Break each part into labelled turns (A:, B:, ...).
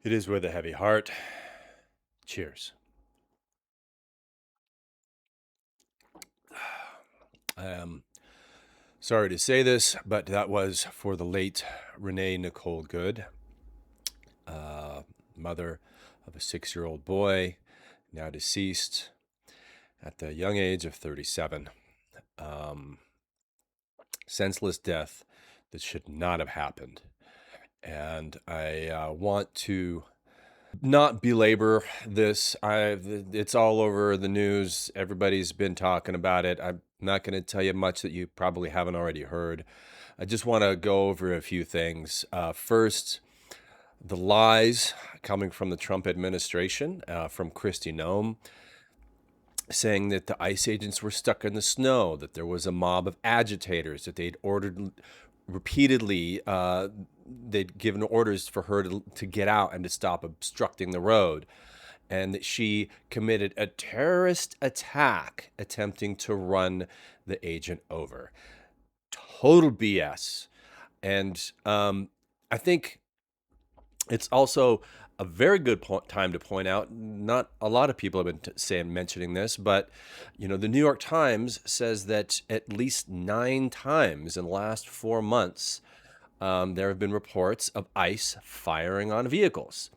A: It is with a heavy heart. Cheers. I am sorry to say this, but that was for the late Renee Nicole Good, mother of a 6-year-old boy, now deceased at the young age of 37. Senseless death that should not have happened. And I want to not belabor this. It's all over the news. Everybody's been talking about it. I'm not going to tell you much that you probably haven't already heard. I just want to go over a few things. First, the lies coming from the Trump administration, from Kristi Noem, saying that the ICE agents were stuck in the snow, that there was a mob of agitators, that they'd ordered repeatedly, they'd given orders for her to get out and to stop obstructing the road, and that she committed a terrorist attack attempting to run the agent over. Total BS. And I think it's also a very good time to point out, not a lot of people have been mentioning this, but the New York Times says that at least 9 times in the last 4 months, there have been reports of ICE firing on vehicles.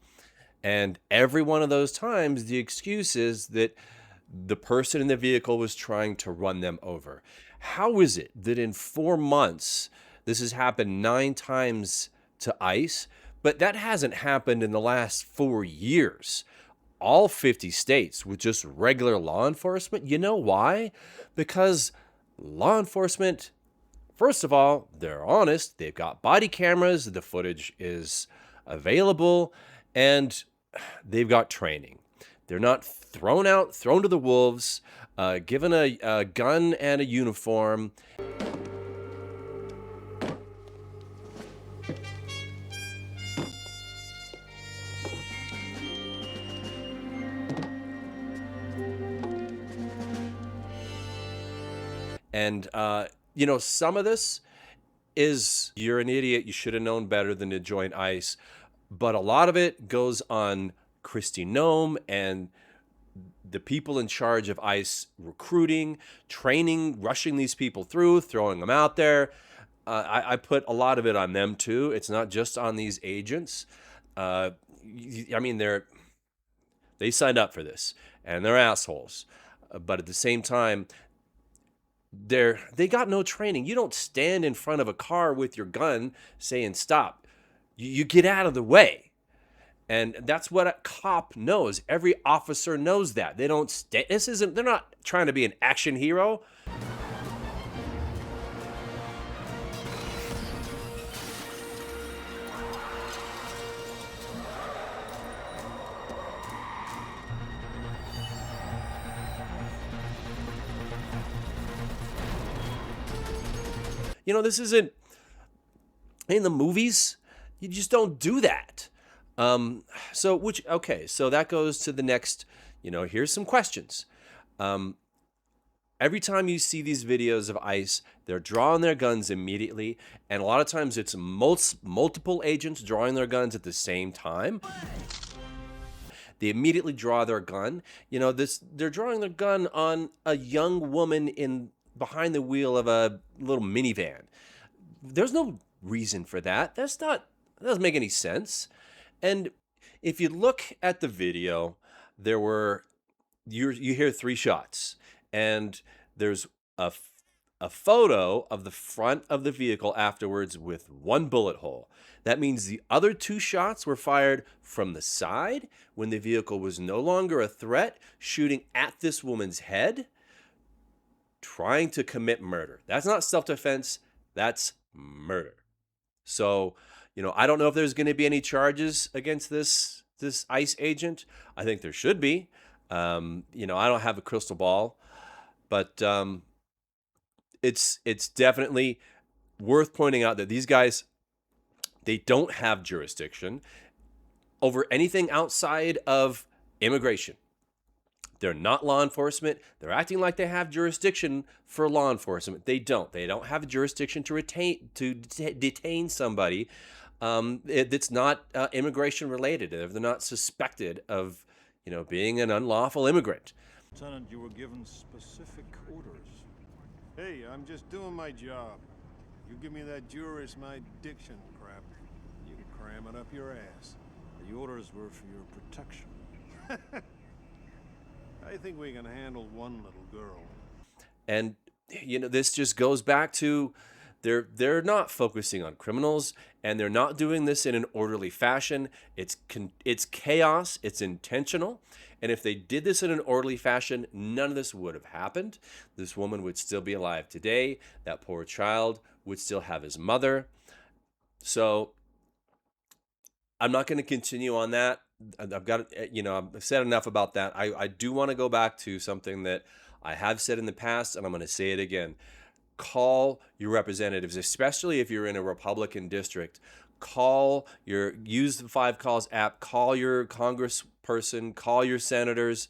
A: And every one of those times, the excuse is that the person in the vehicle was trying to run them over. How is it that in 4 months, this has happened 9 times to ICE, but that hasn't happened in the last 4 years? All 50 states with just regular law enforcement. You know why? Because law enforcement, first of all, they're honest. They've got body cameras. The footage is available, and they've got training. They're not thrown to the wolves, given a gun and a uniform. And, some of this is, you're an idiot, you should have known better than to join ICE. But a lot of it goes on Kristi Noem and the people in charge of ICE recruiting, training, rushing these people through, throwing them out there. I put a lot of it on them too. It's not just on these agents. I mean, they signed up for this, and they're assholes. But at the same time, they got no training. You don't stand in front of a car with your gun saying stop. You get out of the way. And that's what a cop knows. Every officer knows that. They don't they're not trying to be an action hero. This isn't in the movies. You just don't do that. So that goes to the next, here's some questions. Every time you see these videos of ICE, they're drawing their guns immediately. And a lot of times it's multiple agents drawing their guns at the same time. They immediately draw their gun. They're drawing their gun on a young woman behind the wheel of a little minivan. There's no reason for that. That doesn't make any sense. And if you look at the video, you hear 3 shots, and there's a photo of the front of the vehicle afterwards with 1 bullet hole. That means the other 2 shots were fired from the side when the vehicle was no longer a threat, shooting at this woman's head, trying to commit murder. That's not self-defense. That's murder. So, I don't know if there's going to be any charges against this ICE agent. I think there should be. I don't have a crystal ball, but it's definitely worth pointing out that these guys, they don't have jurisdiction over anything outside of immigration. They're not law enforcement. They're acting like they have jurisdiction for law enforcement. They don't. They don't have jurisdiction to detain somebody it's not immigration related. If they're not suspected of, being an unlawful immigrant.
B: Lieutenant, you were given specific orders. Hey, I'm just doing my job. You give me that jurist my diction crap, you can cram it up your ass. The orders were for your protection. I think we can handle one little girl.
A: And this just goes back to they're not focusing on criminals, and they're not doing this in an orderly fashion. It's chaos, it's intentional. And if they did this in an orderly fashion, none of this would have happened. This woman would still be alive today. That poor child would still have his mother. So I'm not going to continue on that. I've got, I've said enough about that. I do want to go back to something that I have said in the past, and I'm going to say it again. Call your representatives, especially if you're in a Republican district. Use the 5 Calls app, call your congressperson, call your senators,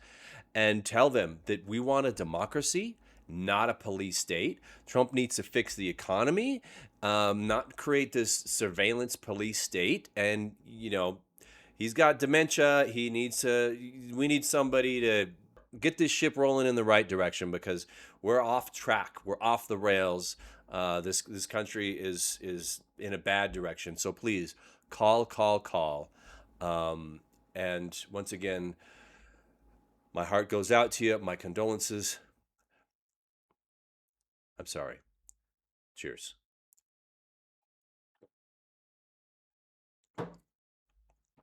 A: and tell them that we want a democracy, not a police state. Trump needs to fix the economy, not create this surveillance police state. And, he's got dementia. We need somebody to get this ship rolling in the right direction, because we're off track. We're off the rails. This country is in a bad direction. So please call. And once again, my heart goes out to you. My condolences. I'm sorry. Cheers.